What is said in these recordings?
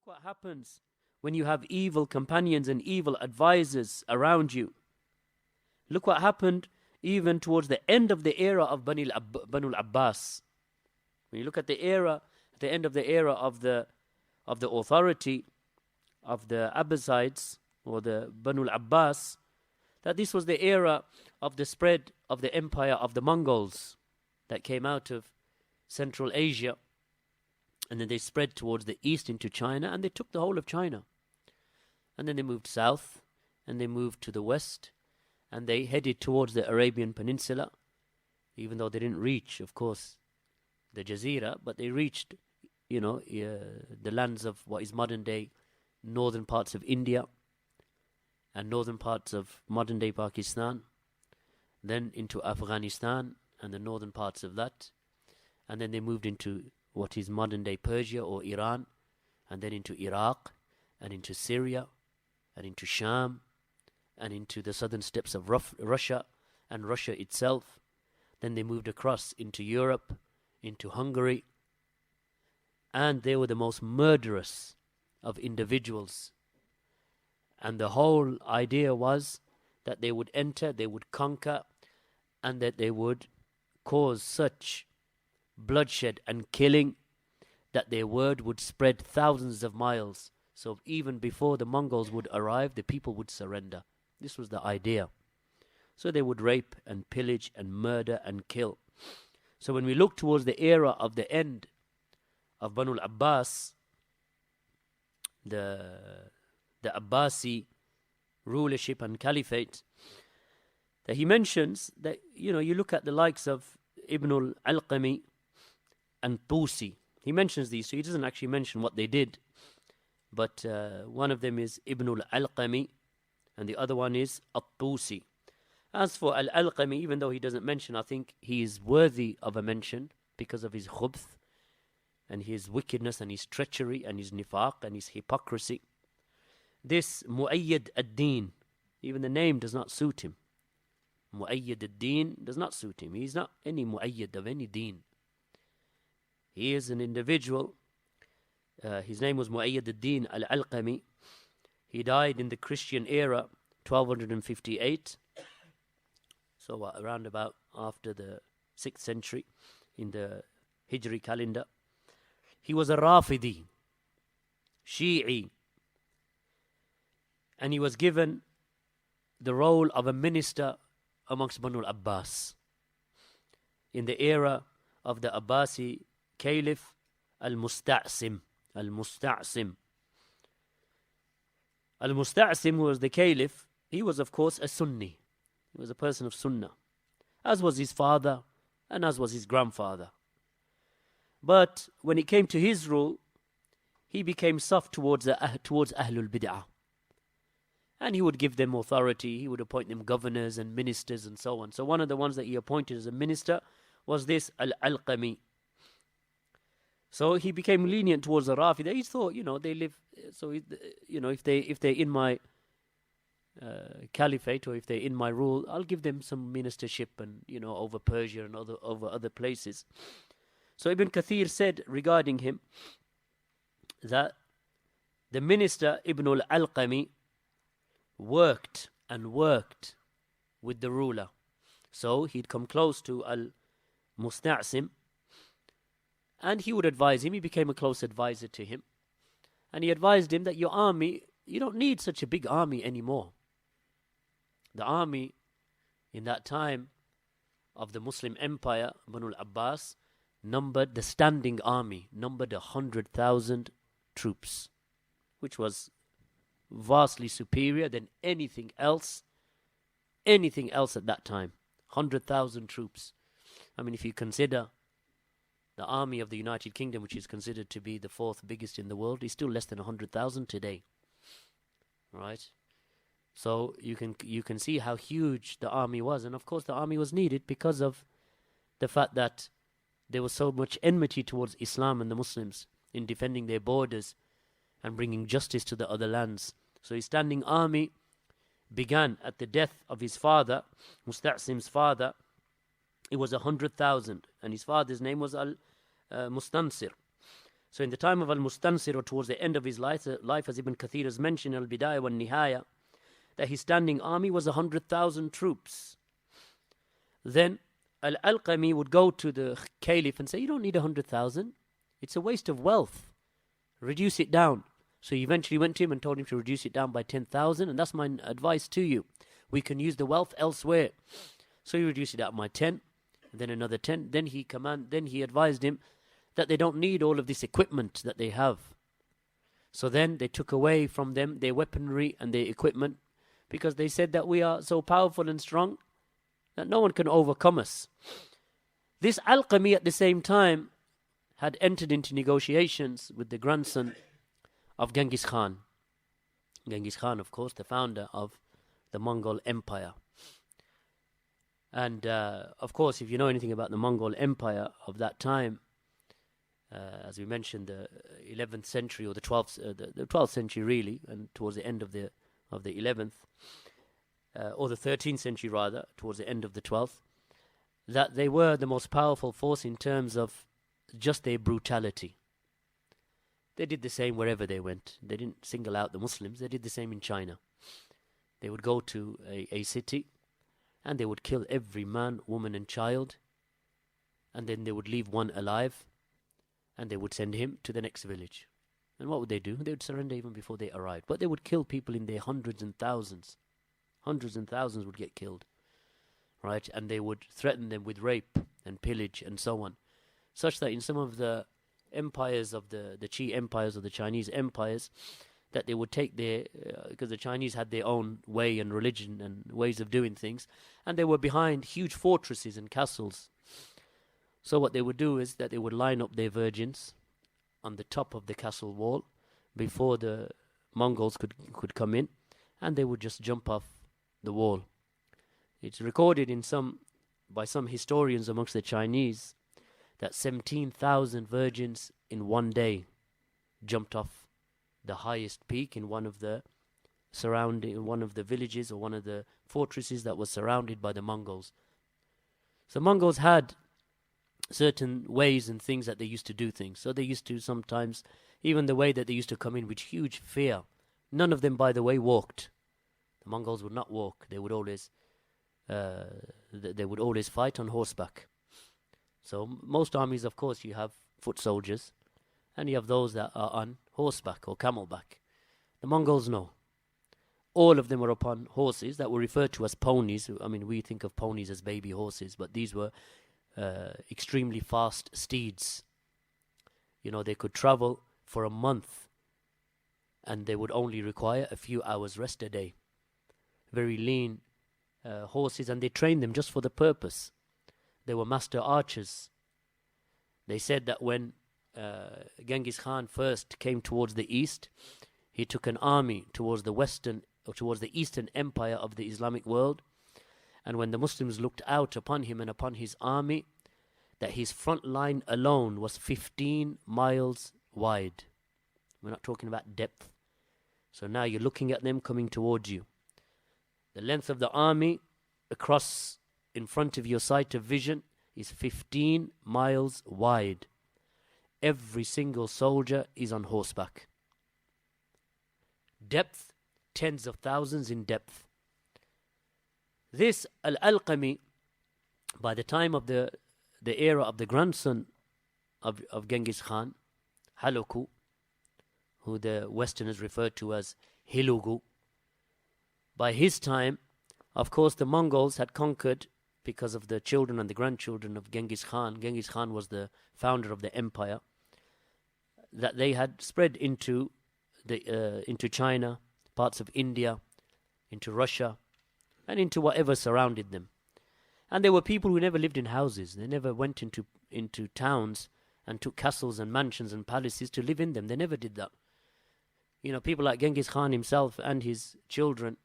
Look what happens when you have evil companions and evil advisors around you. Look what happened even towards the end of the era of Banu al-Abbas. When you look at the era, at the end of the era of the authority of the Abbasids or the Banu al-Abbas, that this was the era of the spread of the empire of the Mongols that came out of Central Asia, and then they spread towards the east into China, and they took the whole of China. And then they moved south, and they moved to the west, and they headed towards the Arabian Peninsula, even though they didn't reach, of course, the Jazeera, but they reached, the lands of what is modern-day northern parts of India and northern parts of modern-day Pakistan, then into Afghanistan and the northern parts of that, and then they moved into what is modern-day Persia or Iran, and then into Iraq, and into Syria, and into Sham, and into the southern steppes of Russia, and Russia itself. Then they moved across into Europe, into Hungary, and they were the most murderous of individuals. And the whole idea was that they would enter, they would conquer, and that they would cause such bloodshed and killing that their word would spread thousands of miles. So even before the Mongols would arrive, the people would surrender. This was the idea. So they would rape and pillage and murder and kill. So when we look towards the era of the end of Banu al-Abbas, the Abbasi rulership and caliphate, that he mentions that, you look at the likes of Ibn al-Alqami and Tusi. He mentions these, so he doesn't actually mention what they did. But one of them is Ibn al-Alqami, and the other one is At-Tusi. As for al-Alqami, even though he doesn't mention, I think he is worthy of a mention because of his khubth and his wickedness and his treachery and his nifaq and his hypocrisy. This Mu'ayyad ad-Din, even the name does not suit him. Mu'ayyad ad-Din does not suit him. He is not any Mu'ayyad of any Deen. He is an individual. His name was Mu'ayyad ad-Din al-Alqami. He died in the Christian era, 1258. So around about after the 6th century in the Hijri calendar. He was a Rafidi, Shi'i, and he was given the role of a minister amongst Banu al-Abbas in the era of the Abbasi Caliph al-Musta'sim. Al-Musta'sim, who was the Caliph, he was of course a Sunni. He was a person of Sunnah, as was his father and as was his grandfather. But when it came to his rule, he became soft towards Ahlul Bid'ah. And he would give them authority, he would appoint them governors and ministers and so on. So one of the ones that he appointed as a minister was this Al-Alqami. So he became lenient towards the Raafidah. He thought, they live, so, if they're in my caliphate or if they're in my rule, I'll give them some ministership and, over Persia and over other places. So Ibn Kathir said regarding him that the minister Ibn al-Alqami worked and worked with the ruler. So he'd come close to al-Musta'sim and he would advise him. He became a close advisor to him. And he advised him that your army, you don't need such a big army anymore. The army in that time of the Muslim Empire, Banu al-Abbas, the standing army numbered 100,000 troops, which was vastly superior than anything else at that time. 100,000 troops. I mean, if you consider the army of the United Kingdom, which is considered to be the 4th biggest in the world, is still less than 100,000 today. Right? So you can see how huge the army was. And of course the army was needed because of the fact that there was so much enmity towards Islam and the Muslims in defending their borders and bringing justice to the other lands. So his standing army began at the death of his father, Musta'sim's father. It was 100,000, and his father's name was Al-Mustansir. So in the time of Al-Mustansir, or towards the end of his life, as Ibn Kathir has mentioned in Al-Bidayah wa Nihaya, that his standing army was 100,000 troops. Then Al-Alqami would go to the Caliph and say, you don't need 100,000. It's a waste of wealth. Reduce it down. So he eventually went to him and told him to reduce it down by 10,000. And that's my advice to you. We can use the wealth elsewhere. So he reduced it down by 10, and then another 10. Then he advised him that they don't need all of this equipment that they have. So then they took away from them their weaponry and their equipment, because they said that we are so powerful and strong that no one can overcome us. This Alqami at the same time had entered into negotiations with the grandson of Genghis Khan. Genghis Khan, of course, the founder of the Mongol Empire. And of course, if you know anything about the Mongol Empire of that time, as we mentioned, the 11th century or the 12th century really, and towards the end of the 11th, or the 13th century rather, towards the end of the 12th, that they were the most powerful force in terms of just their brutality. They did the same wherever they went. They didn't single out the Muslims. They did the same in China. They would go to a city and they would kill every man, woman and child, and then they would leave one alive and they would send him to the next village. And what would they do? They would surrender even before they arrived. But they would kill people in their hundreds and thousands. Hundreds and thousands would get killed. Right? And they would threaten them with rape and pillage and so on. Such that in some of the empires of the Qi empires or the Chinese empires, that they would take their, because the Chinese had their own way and religion and ways of doing things, and they were behind huge fortresses and castles. So what they would do is that they would line up their virgins on the top of the castle wall before the Mongols could come in, and they would just jump off the wall. It's recorded by some historians amongst the Chinese that 17,000 virgins in one day jumped off the highest peak in one of the villages or one of the fortresses that was surrounded by the Mongols. So Mongols had certain ways and things that they used to do things. So they used to sometimes, even the way that they used to come in with huge fear. None of them, by the way, walked. The Mongols would not walk. They would always fight on horseback. So most armies, of course, you have foot soldiers, and you have those that are on horseback or camelback. The Mongols, no. All of them were upon horses that were referred to as ponies. I mean, we think of ponies as baby horses, but these were extremely fast steeds. You know, they could travel for a month, and they would only require a few hours rest a day. Very lean horses, and they trained them just for the purpose. They were master archers. They said that when Genghis Khan first came towards the east, he took an army towards the eastern empire of the Islamic world, and when the Muslims looked out upon him and upon his army, that his front line alone was 15 miles wide. We're not talking about depth. So now you're looking at them coming towards you. The length of the army across in front of your sight of vision is 15 miles wide. Every single soldier is on horseback. Depth, tens of thousands in depth. This Al-Alqami, by the time of the era of the grandson of Genghis Khan, Hulagu, who the Westerners refer to as Hulagu, by his time, of course, the Mongols had conquered, because of the children and the grandchildren of Genghis Khan. Genghis Khan was the founder of the empire, that they had spread into China, parts of India, into Russia, and into whatever surrounded them. And there were people who never lived in houses. They never went into towns and took castles and mansions and palaces to live in them. They never did that. You know, people like Genghis Khan himself and his children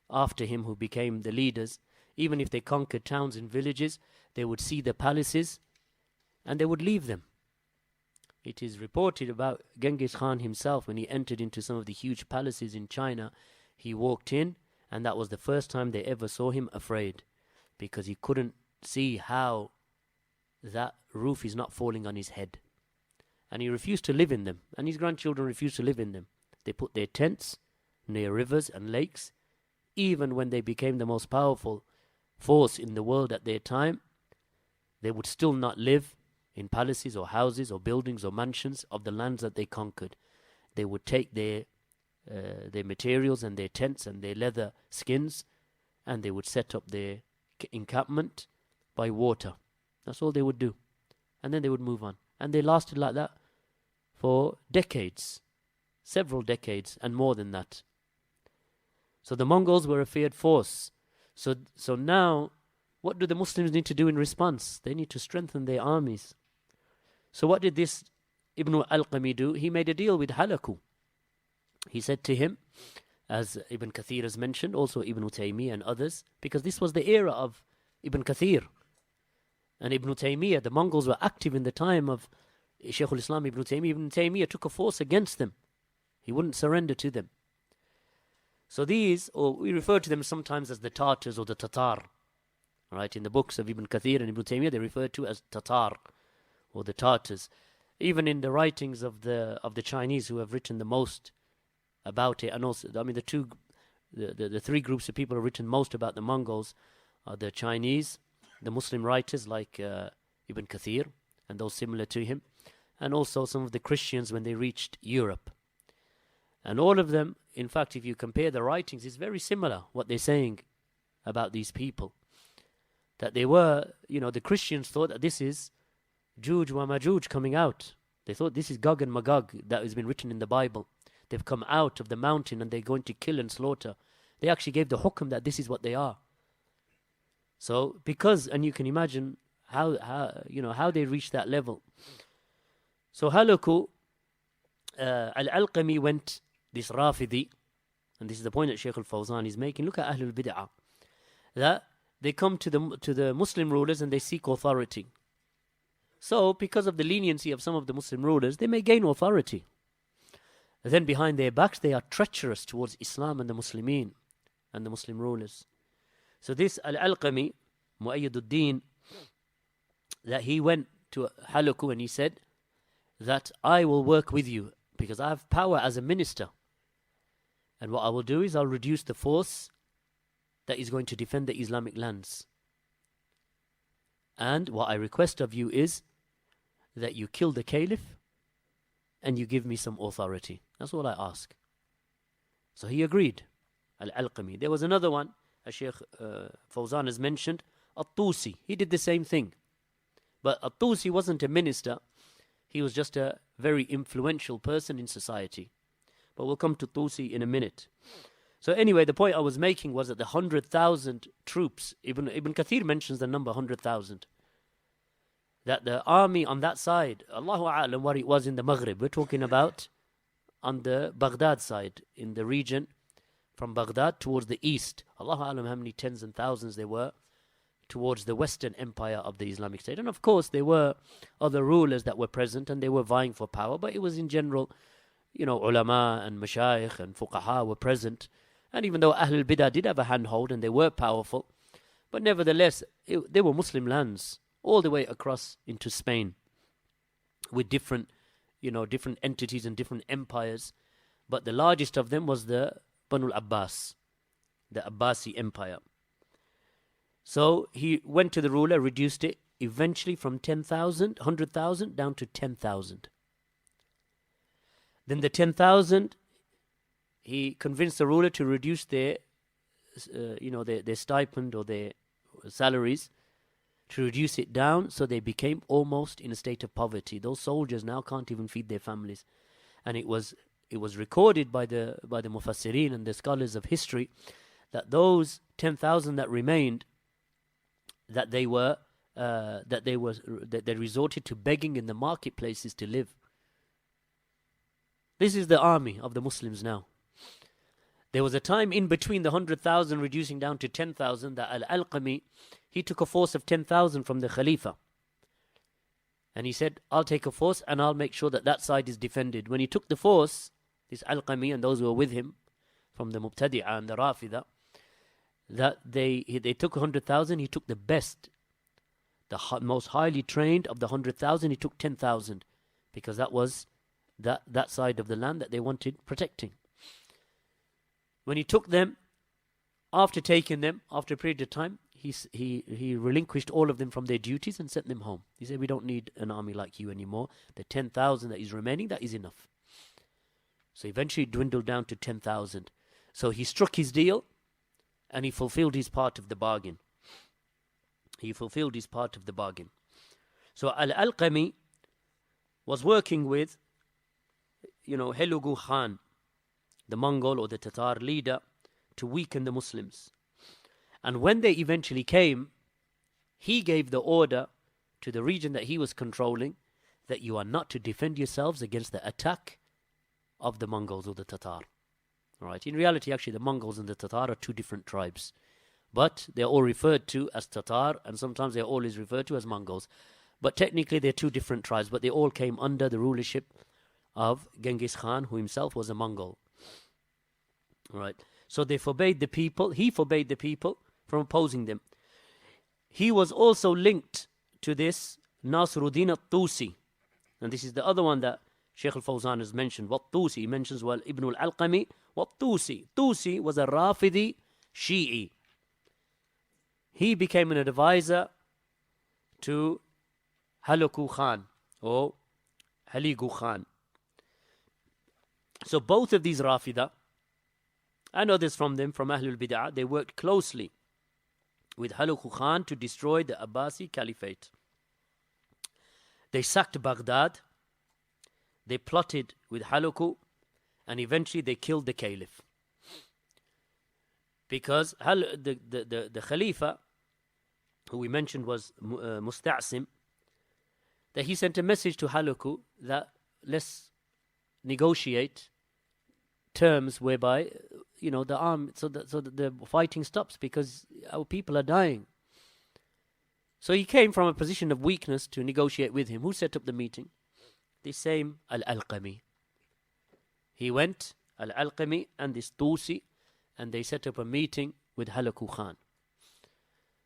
after him, who became the leaders, even if they conquered towns and villages, they would see the palaces and they would leave them. It is reported about Genghis Khan himself, when he entered into some of the huge palaces in China, he walked in, and that was the first time they ever saw him afraid, because he couldn't see how that roof is not falling on his head. and he refused to live in them, and his grandchildren refused to live in them. They put their tents near rivers and lakes. Even when they became the most powerful force in the world at their time, they would still not live in palaces or houses or buildings or mansions of the lands that they conquered. They would take their materials and their tents and their leather skins, and they would set up their encampment by water. That's all they would do. And then they would move on. And they lasted like that for decades, several decades, and more than that. So the Mongols were a feared force. So now, what do the Muslims need to do in response? They need to strengthen their armies. So what did this Ibn al-Alqami do? He made a deal with Hulagu. He said to him, as Ibn Kathir has mentioned, also Ibn Taymiyyah and others, because this was the era of Ibn Kathir and Ibn Taymiyyah. The Mongols were active in the time of Shaykh al-Islam Ibn Taymiyyah. Ibn Taymiyyah took a force against them. He wouldn't surrender to them. So these, or we refer to them sometimes as the Tartars or the Tatar. Right? In the books of Ibn Kathir and Ibn Taymiyyah, they refer to as Tatar or the Tartars. Even in the writings of the Chinese, who have written the most about it, and also, I mean, the three groups of people who have written most about the Mongols are the Chinese, the Muslim writers like Ibn Kathir and those similar to him, and also some of the Christians when they reached Europe. And all of them, in fact, if you compare the writings, it's very similar what they're saying about these people. That they were, the Christians thought that this is Juj wa Majuj coming out. They thought this is Gog and Magog that has been written in the Bible. They've come out of the mountain and they're going to kill and slaughter. They actually gave the hukm that this is what they are. So, and you can imagine how they reached that level. So Hulagu al-Alqami went, this Rafidi, and this is the point that Shaykh al-Fawzan is making. Look at Ahlul Bid'ah. That they come to the Muslim rulers and they seek authority. So, because of the leniency of some of the Muslim rulers, they may gain authority. And then behind their backs, they are treacherous towards Islam and the Muslimin and the Muslim rulers. So this Al-Alqami, Mu'ayyiduddin, that he went to Hulagu and he said that I will work with you because I have power as a minister. And what I will do is I'll reduce the force that is going to defend the Islamic lands. And what I request of you is that you kill the caliph and you give me some authority. That's all I ask. So he agreed. Al-Alqami. There was another one, as Shaykh Fawzan has mentioned, At-Tusi. He did the same thing. But At-Tusi wasn't a minister. He was just a very influential person in society. But we'll come to Tusi in a minute. So anyway, the point I was making was that the 100,000 troops, Ibn Kathir mentions the number 100,000. That the army on that side, Allahu A'lam what it was in the Maghrib. We're talking about on the Baghdad side, in the region from Baghdad towards the east. Allahu A'lam how many tens and thousands there were towards the Western Empire of the Islamic State. And of course there were other rulers that were present and they were vying for power, but it was in general, ulama and mashayikh and fuqaha were present. And even though Ahlul Bidah did have a handhold and they were powerful, but nevertheless, they were Muslim lands all the way across into Spain with different entities and different empires. But the largest of them was the Banu al-Abbas, the Abbasi Empire. So he went to the ruler, reduced it eventually from 10,000, 100,000 down to 10,000. Then the 10,000, he convinced the ruler to reduce their stipend or their salaries, to reduce it down so they became almost in a state of poverty. Those soldiers now can't even feed their families. And it was recorded by the Mufassirin and the scholars of history that those 10,000 that remained, that they resorted to begging in the marketplaces to live. This is the army of the Muslims now. There was a time in between the 100,000 reducing down to 10,000 that Al-Alqami, he took a force of 10,000 from the Khalifa. And he said, I'll take a force and I'll make sure that side is defended. When he took the force, this Alqami and those who were with him from the Mubtadi'ah and the Raafidah, that they took 100,000, he took the best, the most highly trained of the 100,000, he took 10,000 because that was that side of the land that they wanted protecting. When he took them, after taking them, after a period of time, he relinquished all of them from their duties and sent them home. He said, we don't need an army like you anymore. The 10,000 that is remaining, that is enough. So eventually it dwindled down to 10,000. So he struck his deal and he fulfilled his part of the bargain. So Al-Alqami was working with, Hulagu Khan, the Mongol or the Tatar leader, to weaken the Muslims. And when they eventually came, he gave the order to the region that he was controlling that you are not to defend yourselves against the attack of the Mongols or the Tatar. All right. In reality, actually, the Mongols and the Tatar are two different tribes. But they're all referred to as Tatar, and sometimes they're always referred to as Mongols. But technically, they're two different tribes, but they all came under the rulership of Genghis Khan, who himself was a Mongol. All right. So he forbade the people from opposing them. He was also linked to this Nasruddin al-Tusi. And this is the other one that Shaykh al-Fawzan has mentioned. What Tusi? He mentions, Ibn al-Alqami. What Tusi? Tusi was a Rafidi Shi'i. He became an advisor to Hulagu Khan or Hulagu Khan. So both of these Raafidah and others from them, from Ahlul Bid'ah, they worked closely with Hulagu Khan to destroy the Abbasid Caliphate. They sacked Baghdad, they plotted with Hulagu, and eventually they killed the Caliph. Because the Khalifa, who we mentioned was Musta'sim, that he sent a message to Hulagu that let's negotiate terms whereby the army, so that the fighting stops, because our people are dying. So he came from a position of weakness to negotiate with him. Who set up the meeting? The same Al-Alqami. He went, Al-Alqami and this Tusi, and they set up a meeting with Hulagu Khan.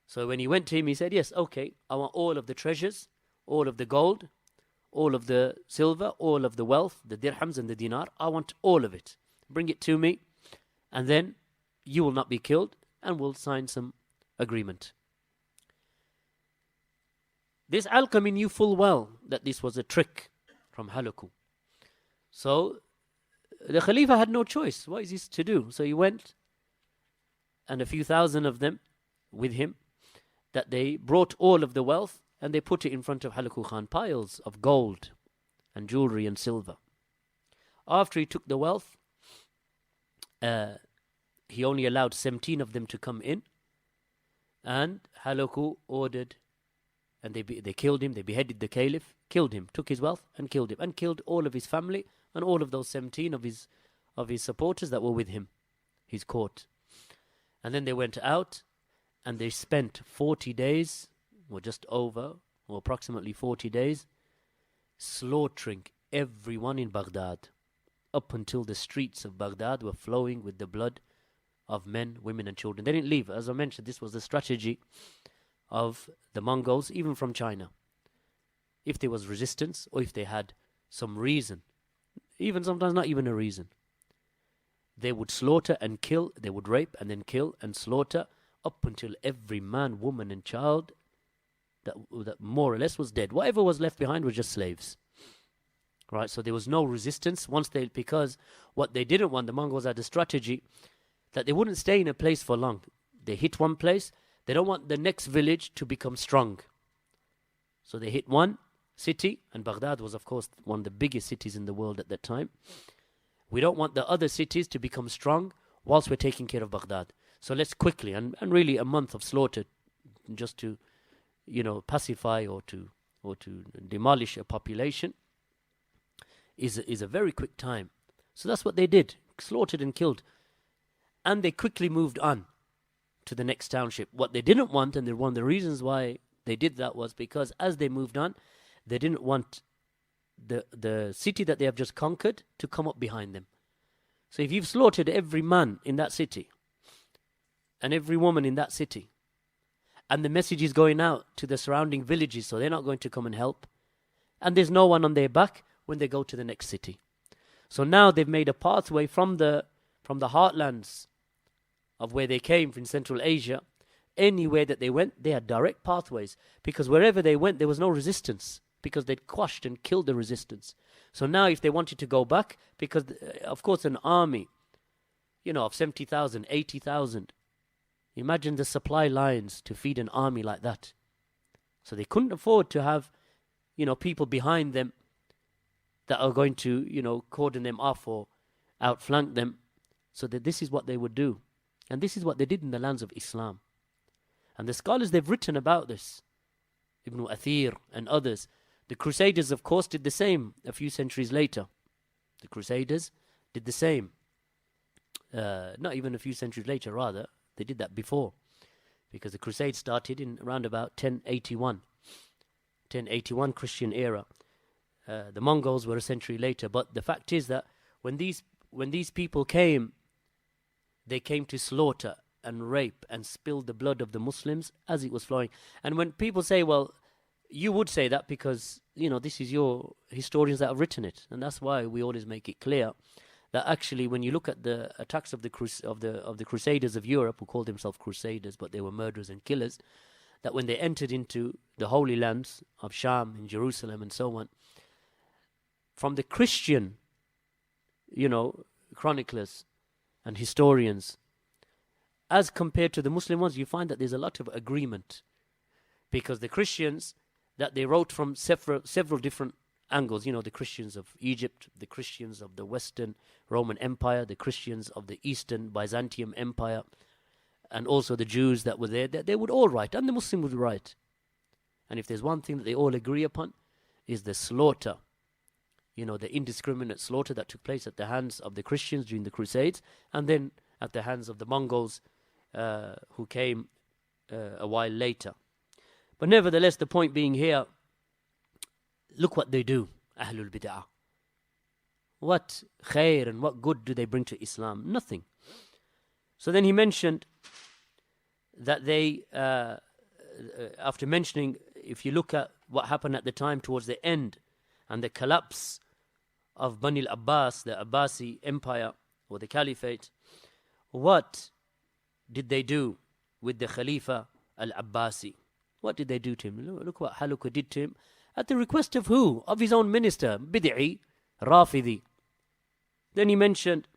So when he went to him, he said, yes, okay, I want all of the treasures, all of the gold, all of the silver, all of the wealth, the dirhams and the dinar. I want all of it. Bring it to me, and then you will not be killed, and we'll sign some agreement. This Alqami knew full well that this was a trick from Hulagu. So the Khalifa had no choice. What is this to do? So he went, and a few thousand of them with him, that they brought all of the wealth and they put it in front of Hulagu Khan, piles of gold and jewelry and silver. After he took the wealth, he only allowed 17 of them to come in, and Hulagu ordered, and they killed him. They beheaded the Caliph, killed him, took his wealth and killed him, and killed all of his family and all of those 17 of his supporters that were with him, his court. And then they went out and they spent 40 days, or just over, or approximately 40 days, slaughtering everyone in Baghdad, up until the streets of Baghdad were flowing with the blood of men, women and children. They didn't leave. As I mentioned, this was the strategy of the Mongols, even from China. If there was resistance, or if they had some reason, even sometimes not even a reason, they would slaughter and kill, they would rape and then kill and slaughter, up until every man, woman and child that more or less was dead. Whatever was left behind was just slaves. Right, so there was no resistance because what they didn't want, the Mongols had a strategy that they wouldn't stay in a place for long. They hit one place, they don't want the next village to become strong. So they hit one city, and Baghdad was of course one of the biggest cities in the world at that time. We don't want the other cities to become strong whilst we're taking care of Baghdad. So let's quickly, and really a month of slaughter just to, pacify or to demolish a population is a very quick time. So that's what they did, slaughtered and killed. And they quickly moved on to the next township. What they didn't want, and one of the reasons why they did that, was because as they moved on, they didn't want the city that they have just conquered to come up behind them. So if you've slaughtered every man in that city and every woman in that city, and the message is going out to the surrounding villages, so they're not going to come and help, and there's no one on their back, when they go to the next city. So now they've made a pathway from the heartlands of where they came from Central Asia. Anywhere that they went, they had direct pathways, because wherever they went, there was no resistance, because they'd quashed and killed the resistance. So now if they wanted to go back, because of course an army, of 70,000, 80,000, imagine the supply lines to feed an army like that. So they couldn't afford to have, people behind them that are going to, cordon them off or outflank them. So that this is what they would do. And this is what they did in the lands of Islam. And the scholars, they've written about this. Ibn Athir and others. The Crusaders, of course, did the same a few centuries later. The Crusaders did the same. Not even a few centuries later, rather. They did that before. Because the Crusades started in around about 1081. 1081 Christian era. The Mongols were a century later. But the fact is that when these people came, they came to slaughter and rape and spill the blood of the Muslims as it was flowing. And when people say, well, you would say that because, this is your historians that have written it. And that's why we always make it clear that actually when you look at the attacks of the Crusaders of Europe, who called themselves Crusaders, but they were murderers and killers, that when they entered into the Holy Lands of Sham and Jerusalem and so on, from the Christian, chroniclers and historians, as compared to the Muslim ones, you find that there's a lot of agreement, because the Christians that they wrote from several different angles, the Christians of Egypt, the Christians of the Western Roman Empire, the Christians of the Eastern Byzantium Empire, and also the Jews that were there, they would all write, and the Muslim would write. And if there's one thing that they all agree upon, is the slaughter, the indiscriminate slaughter that took place at the hands of the Christians during the Crusades, and then at the hands of the Mongols, who came a while later. But nevertheless, the point being here, look what they do, Ahlul Bid'ah. What khair and what good do they bring to Islam? Nothing. So then he mentioned that they, after mentioning, if you look at what happened at the time towards the end, and the collapse of Bani al-Abbas, the Abbasi Empire, or the Caliphate, what did they do with the Khalifa al-Abbasi? What did they do to him? Look what Hulagu did to him. At the request of who? Of his own minister, Bid'i, Raafidah. Then he mentioned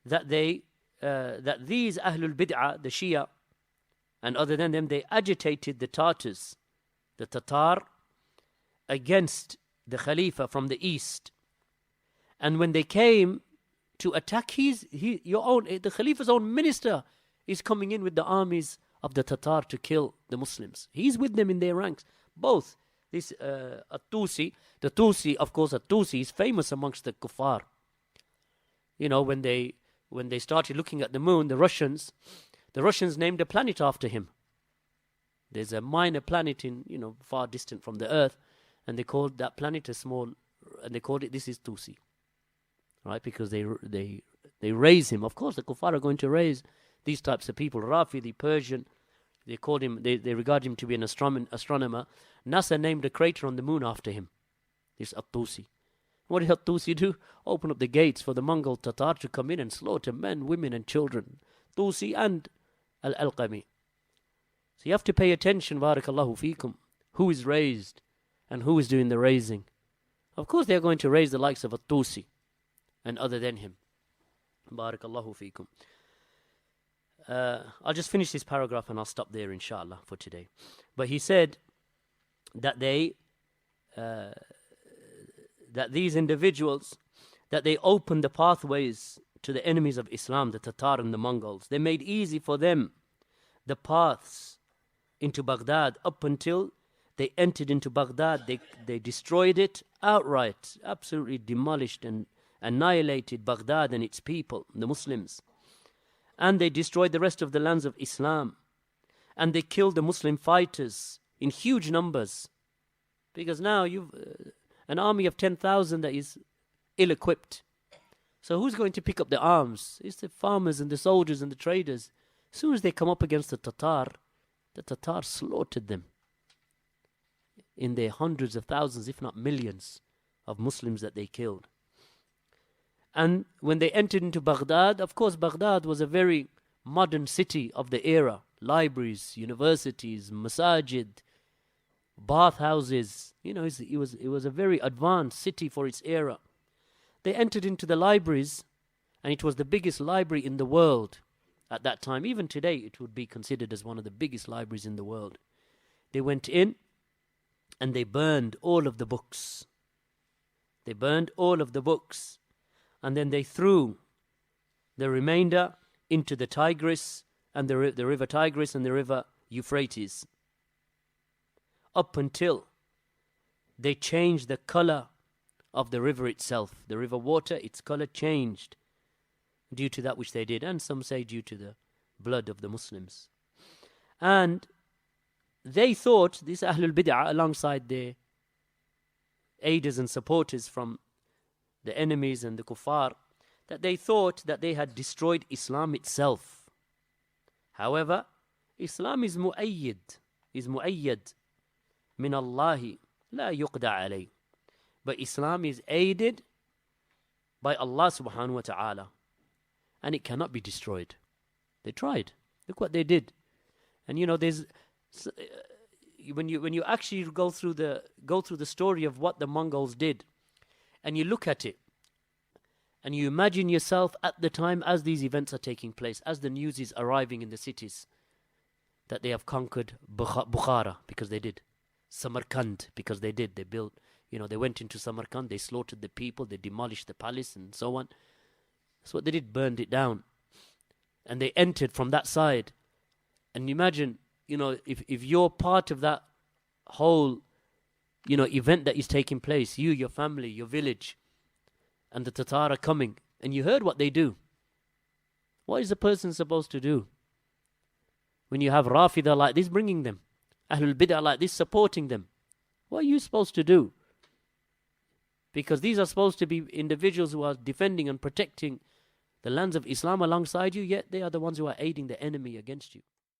that that these Ahlul Bid'ah, the Shiah, and other than them, they agitated the Tartars, the Tatar, against the Khalifa from the east. And when they came to attack the Khalifa's own minister is coming in with the armies of the Tatar to kill the Muslims. He's with them in their ranks. Both. This At-Tusi, the Tusi, of course, At-Tusi is famous amongst the kuffar. When they started looking at the moon, the Russians named a planet after him. There's a minor planet in, far distant from the earth, and they called that planet a small, and they called it, this is Tusi. Right? Because they raise him. Of course, the kuffar are going to raise these types of people. Rafi, the Persian, they called him, they regard him to be an astronomer. NASA named a crater on the moon after him. This At-Tusi. What did At-Tusi do? Open up the gates for the Mongol Tatar to come in and slaughter men, women and children. Tusi and Al-Alqami. So you have to pay attention, barakallahu feekum, who is raised and who is doing the raising. Of course they are going to raise the likes of At-Tusi and other than him. Barakallahu feekum. I'll just finish this paragraph and I'll stop there inshallah for today. But he said that that these individuals, that they opened the pathways to the enemies of Islam, the Tatar and the Mongols. They made easy for them the paths into Baghdad up until they entered into Baghdad. They destroyed it outright, absolutely demolished and annihilated Baghdad and its people, the Muslims. And they destroyed the rest of the lands of Islam. And they killed the Muslim fighters in huge numbers. Because now you've an army of 10,000 that is ill-equipped. So who's going to pick up the arms? It's the farmers and the soldiers and the traders. As soon as they come up against the Tatar slaughtered them in their hundreds of thousands, if not millions, of Muslims that they killed. And when they entered into Baghdad, of course Baghdad was a very modern city of the era. Libraries, universities, masajid, bathhouses. You know, it was a very advanced city for its era. They entered into the libraries, and it was the biggest library in the world at that time. Even today, it would be considered as one of the biggest libraries in the world. They went in, and they burned all of the books. They burned all of the books. And then they threw the remainder into the Tigris, and the river Tigris and the river Euphrates. Up until they changed the color of the river itself. The river water, its color changed due to that which they did. And some say due to the blood of the Muslims. And they thought, these Ahlul Bid'ah, alongside their aiders and supporters from the enemies and the kuffar, that they thought that they had destroyed Islam itself. However, Islam is mu'ayyid, min Allahi, la yuqda alayh. But Islam is aided by Allah subhanahu wa ta'ala, and it cannot be destroyed. They tried. Look what they did. And you know, there's when you actually go through the story of what the Mongols did, and you look at it, and you imagine yourself at the time as these events are taking place, as the news is arriving in the cities, that they have conquered Bukhara, because they did. Samarkand, because they did. They built, you know, they went into Samarkand, they slaughtered the people, they demolished the palace and so on. That's what they did, burned it down. And they entered from that side. And imagine, you know, if you're part of that whole, you know, event that is taking place, you, your family, your village, and the Tatar are coming, and you heard what they do. What is a person supposed to do when you have Raafidah like this bringing them, Ahlul Bid'ah like this supporting them? What are you supposed to do? Because these are supposed to be individuals who are defending and protecting the lands of Islam alongside you, yet they are the ones who are aiding the enemy against you.